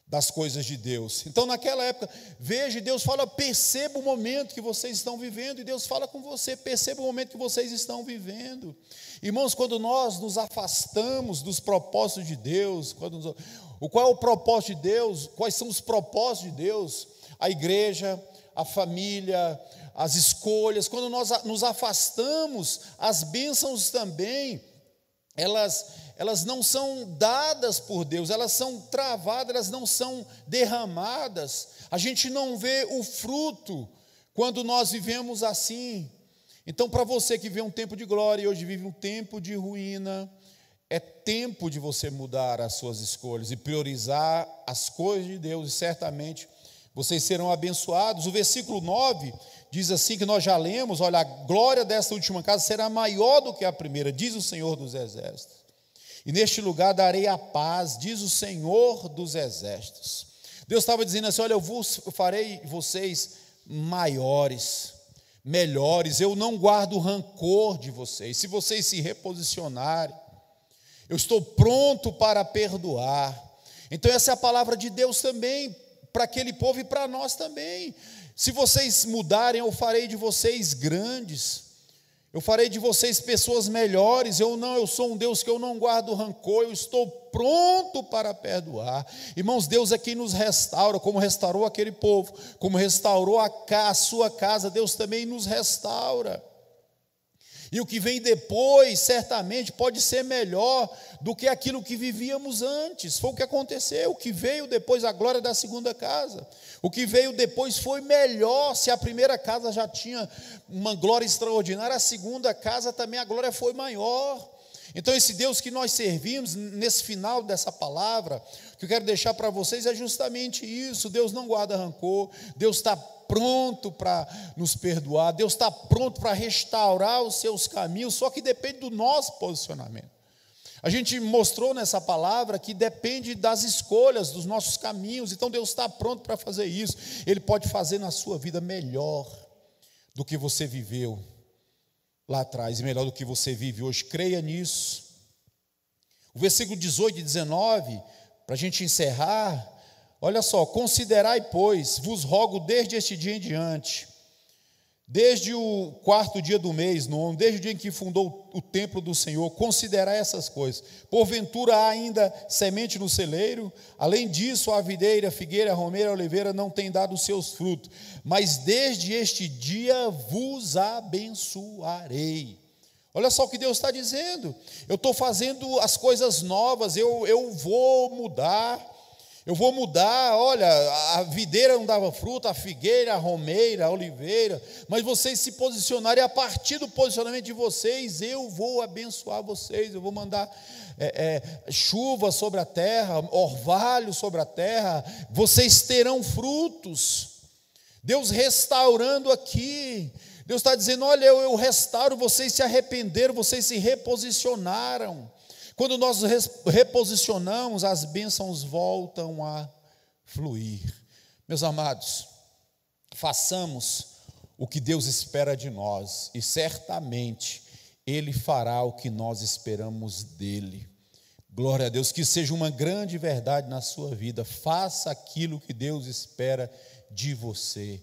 das coisas de Deus. Então naquela época, veja, Deus fala: perceba o momento que vocês estão vivendo, e Deus fala com você: perceba o momento que vocês estão vivendo. Irmãos, quando nós nos afastamos dos propósitos de Deus, qual é o propósito de Deus? Quais são os propósitos de Deus? A igreja, a família, as escolhas. Quando nós nos afastamos, as bênçãos também, elas não são dadas por Deus, elas são travadas, elas não são derramadas. A gente não vê o fruto quando nós vivemos assim. Então, para você que vê um tempo de glória e hoje vive um tempo de ruína, é tempo de você mudar as suas escolhas e priorizar as coisas de Deus, e certamente vocês serão abençoados. O versículo 9 diz assim, que nós já lemos: olha, a glória desta última casa será maior do que a primeira, diz o Senhor dos Exércitos. E neste lugar darei a paz, diz o Senhor dos Exércitos. Deus estava dizendo assim: olha, eu farei vocês maiores, melhores, eu não guardo rancor de vocês. Se vocês se reposicionarem, eu estou pronto para perdoar. Então essa é a palavra de Deus também, para aquele povo e para nós também. Se vocês mudarem, eu farei de vocês grandes, eu farei de vocês pessoas melhores. Eu sou um Deus que eu não guardo rancor, eu estou pronto para perdoar. Irmãos, Deus é quem nos restaura, como restaurou aquele povo, como restaurou a sua casa, Deus também nos restaura. E o que vem depois, certamente, pode ser melhor do que aquilo que vivíamos antes. Foi o que aconteceu. O que veio depois, a glória da segunda casa. O que veio depois foi melhor. Se a primeira casa já tinha uma glória extraordinária, a segunda casa também a glória foi maior. Então esse Deus que nós servimos, nesse final dessa palavra, o que eu quero deixar para vocês é justamente isso. Deus não guarda rancor, Deus está pronto para nos perdoar, Deus está pronto para restaurar os seus caminhos, só que depende do nosso posicionamento. A gente mostrou nessa palavra que depende das escolhas, dos nossos caminhos. Então Deus está pronto para fazer isso. Ele pode fazer na sua vida melhor do que você viveu lá atrás, e melhor do que você vive hoje. Creia nisso. O versículo 18 e 19, para a gente encerrar, olha só: considerai, pois, vos rogo desde este dia em diante, desde o 4º dia do mês, nono, desde o dia em que fundou o templo do Senhor, considerai essas coisas. Porventura há ainda semente no celeiro? Além disso, a videira, a figueira, a romeira, a oliveira não têm dado os seus frutos. Mas desde este dia vos abençoarei. Olha só o que Deus está dizendo. Eu estou fazendo as coisas novas, eu vou mudar. Eu vou mudar, olha, a videira não dava fruto, a figueira, a romeira, a oliveira, mas vocês se posicionarem, a partir do posicionamento de vocês, eu vou abençoar vocês, eu vou mandar chuva sobre a terra, orvalho sobre a terra, vocês terão frutos. Deus restaurando aqui, Deus está dizendo, olha, eu restauro, vocês se arrependeram, vocês se reposicionaram. Quando nós reposicionamos, as bênçãos voltam a fluir. Meus amados, façamos o que Deus espera de nós, e certamente Ele fará o que nós esperamos dEle. Glória a Deus, que seja uma grande verdade na sua vida. Faça aquilo que Deus espera de você.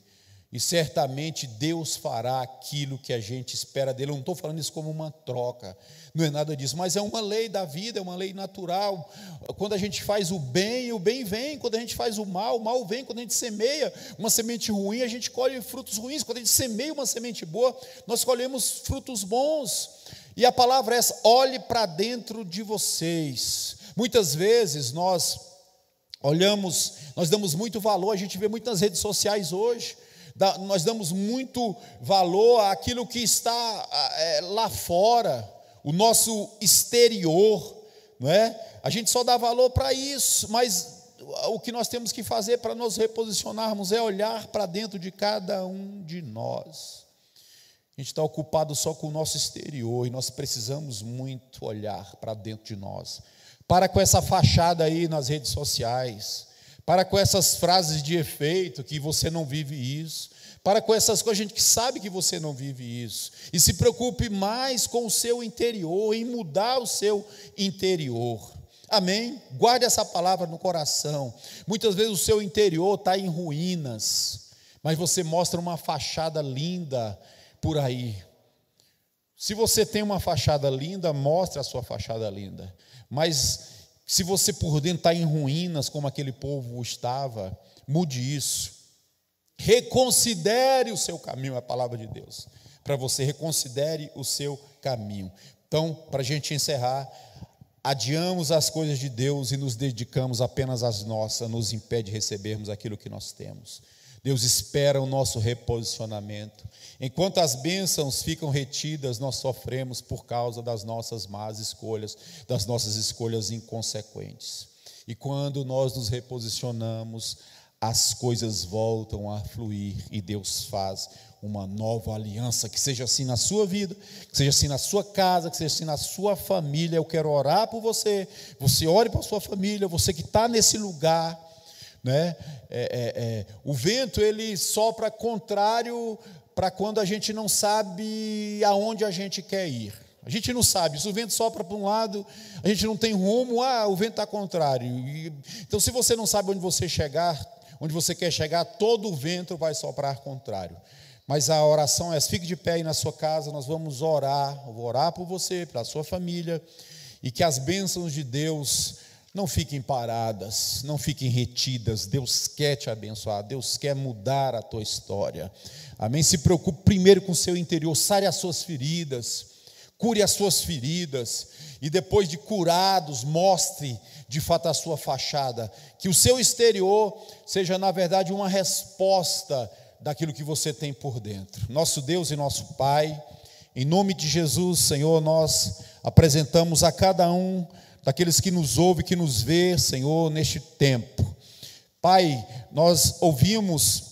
E certamente Deus fará aquilo que a gente espera dele. Eu não estou falando isso como uma troca, não é nada disso, mas é uma lei da vida, é uma lei natural. Quando a gente faz o bem vem. Quando a gente faz o mal vem. Quando a gente semeia uma semente ruim, a gente colhe frutos ruins. Quando a gente semeia uma semente boa, nós colhemos frutos bons. E a palavra é essa: olhe para dentro de vocês. Muitas vezes nós damos muito valor, a gente vê muito nas redes sociais hoje, nós damos muito valor àquilo que está lá fora, o nosso exterior, não é? A gente só dá valor para isso, mas o que nós temos que fazer para nos reposicionarmos é olhar para dentro de cada um de nós. A gente está ocupado só com o nosso exterior e nós precisamos muito olhar para dentro de nós. Para com essa fachada aí nas redes sociais. Para com essas frases de efeito, que você não vive isso. Para com essas coisas, gente que sabe que você não vive isso. E se preocupe mais com o seu interior, em mudar o seu interior. Amém? Guarde essa palavra no coração. Muitas vezes o seu interior está em ruínas, mas você mostra uma fachada linda por aí. Se você tem uma fachada linda, mostre a sua fachada linda. Mas se você por dentro está em ruínas, como aquele povo estava, mude isso. Reconsidere o seu caminho, é a palavra de Deus. Para você, reconsidere o seu caminho. Então, para a gente encerrar, adiamos as coisas de Deus e nos dedicamos apenas às nossas, nos impede de recebermos aquilo que nós temos. Deus espera o nosso reposicionamento. Enquanto as bênçãos ficam retidas, nós sofremos por causa das nossas más escolhas, das nossas escolhas inconsequentes. E quando nós nos reposicionamos, as coisas voltam a fluir e Deus faz uma nova aliança. Que seja assim na sua vida, que seja assim na sua casa, que seja assim na sua família. Eu quero orar por você, você ore para a sua família, você que está nesse lugar, né? O vento ele sopra contrário para quando a gente não sabe aonde a gente quer ir. A gente não sabe, se o vento sopra para um lado, a gente não tem rumo, o vento está contrário. Então, se você não sabe onde você quer chegar, todo o vento vai soprar contrário. Mas a oração é: fique de pé aí na sua casa, nós vamos orar. Eu vou orar por você, pela sua família, e que as bênçãos de Deus não fiquem paradas, não fiquem retidas. Deus quer te abençoar, Deus quer mudar a tua história. Amém? Se preocupe primeiro com o seu interior, sare as suas feridas, cure as suas feridas, e depois de curados, mostre de fato a sua fachada, que o seu exterior seja na verdade uma resposta daquilo que você tem por dentro. Nosso Deus e nosso Pai, em nome de Jesus, Senhor, nós apresentamos a cada um daqueles que nos ouve, que nos vê, Senhor, neste tempo. Pai, nós ouvimos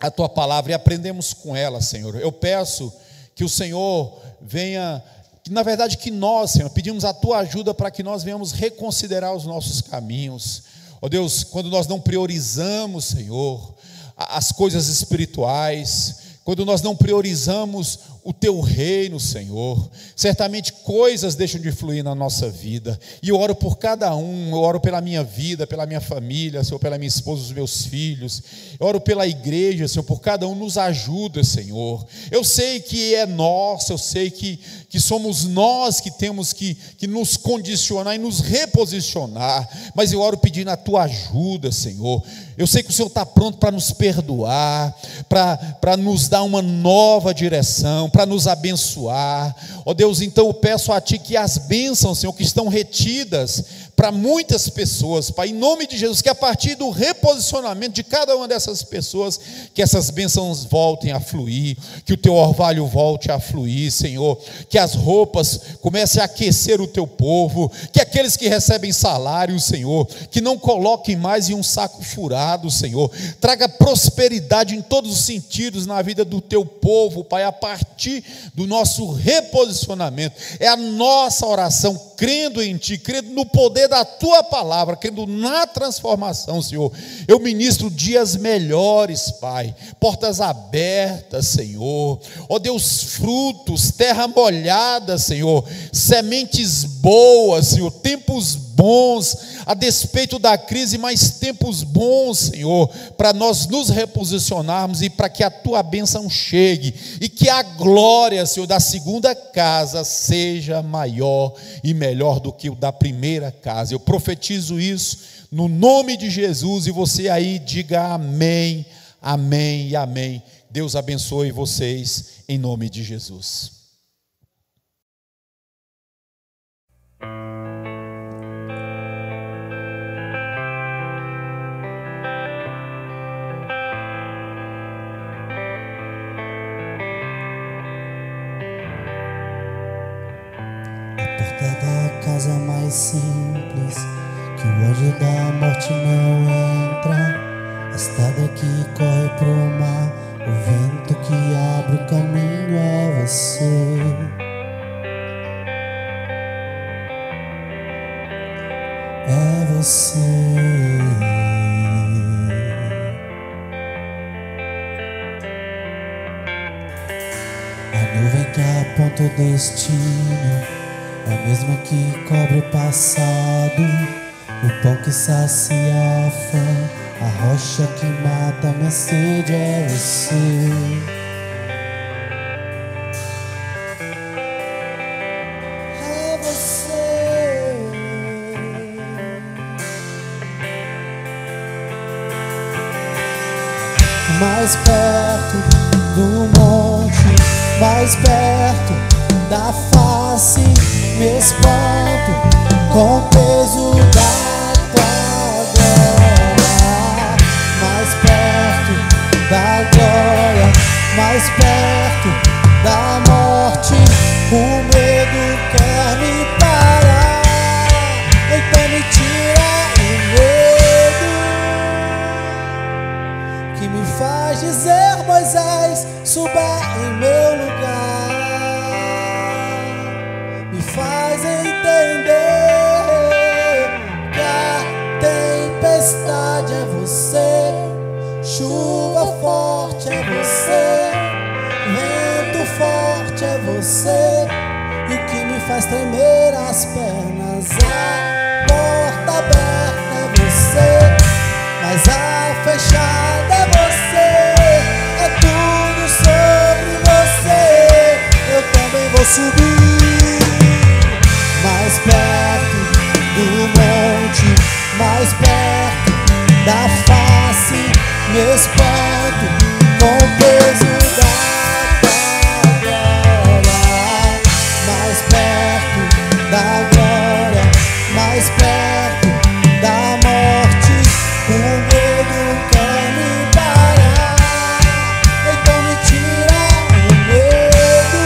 a Tua palavra e aprendemos com ela, Senhor. Eu peço que o Senhor venha, na verdade que nós, Senhor, pedimos a Tua ajuda para que nós venhamos reconsiderar os nossos caminhos. Ó Deus, quando nós não priorizamos, Senhor, as coisas espirituais, quando nós não priorizamos o teu reino, Senhor, certamente coisas deixam de fluir na nossa vida. E eu oro por cada um, eu oro pela minha vida, pela minha família, Senhor, pela minha esposa, os meus filhos. Eu oro pela igreja, Senhor, por cada um, nos ajuda, Senhor. Eu sei que é nosso, eu sei que somos nós que temos que nos condicionar e nos reposicionar, mas eu oro pedindo a tua ajuda, Senhor. Eu sei que o Senhor está pronto para nos perdoar, para nos dar uma nova direção, para nos abençoar. Ó Deus, então eu peço a Ti que as bênçãos, Senhor, que estão retidas para muitas pessoas, Pai, em nome de Jesus, que a partir do reposicionamento de cada uma dessas pessoas, que essas bênçãos voltem a fluir, que o Teu orvalho volte a fluir, Senhor, que as roupas comecem a aquecer o Teu povo, que aqueles que recebem salário, Senhor, que não coloquem mais em um saco furado, Senhor, traga prosperidade em todos os sentidos na vida do Teu povo, Pai, a partir do nosso reposicionamento. É a nossa oração, crendo em Ti, crendo no poder da Tua palavra, crendo na transformação, Senhor. Eu ministro dias melhores, Pai, portas abertas, Senhor. Ó Deus, frutos, terra molhada, Senhor, sementes boas, Senhor, tempos bons, a despeito da crise, mas tempos bons, Senhor, para nós nos reposicionarmos e para que a Tua bênção chegue e que a glória, Senhor, da segunda casa seja maior e melhor do que o da primeira casa. Eu profetizo isso no nome de Jesus, e você aí diga amém, amém e amém. Deus abençoe vocês em nome de Jesus. Da casa mais simples, que o anjo da morte não entra. A estrada que corre pro mar, o vento que abre o caminho é você. É você. A nuvem que aponta o destino é a mesma que cobre o passado, o pão que sacia a fome, a rocha que mata a minha sede é você. É você. Mais perto do monte, mais perto da face, me espanto com o peso da Tua glória. Mais perto da glória, mais perto da morte, o medo quer me parar. Então me tira o medo que me faz dizer: Moisés, suba em meu lugar. Faz entender que a tempestade é você, chuva forte é você, vento forte é você, e o que me faz tremer as pernas, a porta aberta é você, mas a fechada é você, é tudo sobre você. Eu também vou subir mais perto do monte, mais perto da face, me espanto com o peso da Tua glória. Mais perto da glória, mais perto da morte, o medo quer me parar. Então me tira o medo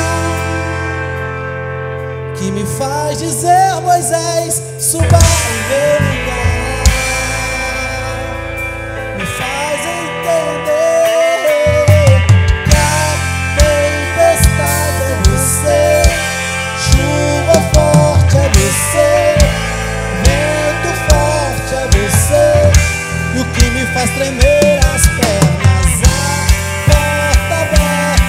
que me faz dizer: Moisés, suba em meu lugar. Me faz entender que a tempestade é você, chuva forte é você, vento forte é você, e o que me faz tremer as pernas, a porta aberta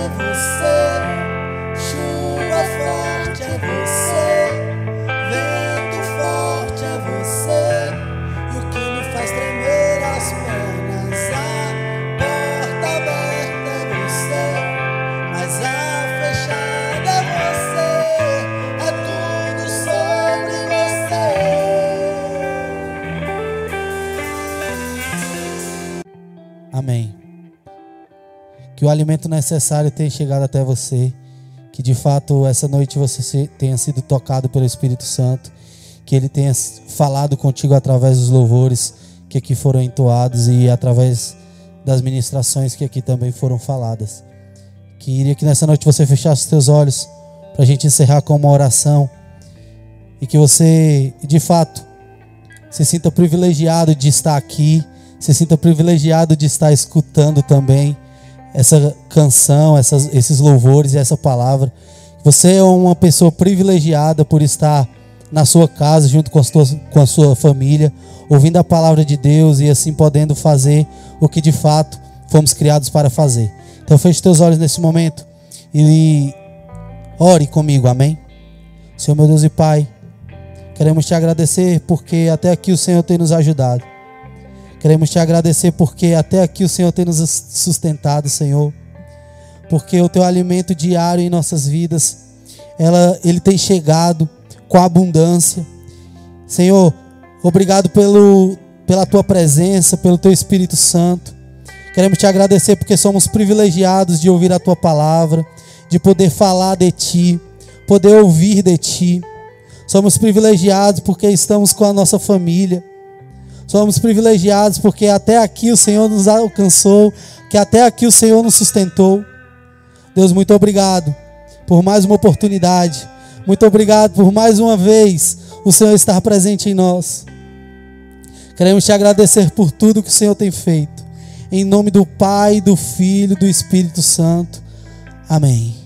é você, chuva forte é você, vento forte é você, e o que me faz tremer as pernas, a porta aberta é você, mas a fechada é você, é tudo sobre você. Amém. Que o alimento necessário tenha chegado até você, que de fato essa noite você tenha sido tocado pelo Espírito Santo, que Ele tenha falado contigo através dos louvores que aqui foram entoados e através das ministrações que aqui também foram faladas. Queria que nessa noite você fechasse os teus olhos para a gente encerrar com uma oração e que você de fato se sinta privilegiado de estar aqui, se sinta privilegiado de estar escutando também essa canção, esses louvores e essa palavra. Você é uma pessoa privilegiada por estar na sua casa junto com a sua família, ouvindo a palavra de Deus e assim podendo fazer o que de fato fomos criados para fazer. Então feche teus olhos nesse momento e ore comigo, amém? Senhor meu Deus e Pai, queremos te agradecer porque até aqui o Senhor tem nos ajudado. Queremos te agradecer porque até aqui o Senhor tem nos sustentado, Senhor. Porque o teu alimento diário em nossas vidas, ele tem chegado com abundância. Senhor, obrigado pela tua presença, pelo teu Espírito Santo. Queremos te agradecer porque somos privilegiados de ouvir a tua palavra, de poder falar de ti, poder ouvir de ti. Somos privilegiados porque estamos com a nossa família. Somos privilegiados porque até aqui o Senhor nos alcançou, que até aqui o Senhor nos sustentou. Deus, muito obrigado por mais uma oportunidade. Muito obrigado por mais uma vez o Senhor estar presente em nós. Queremos te agradecer por tudo que o Senhor tem feito. Em nome do Pai, do Filho e do Espírito Santo. Amém.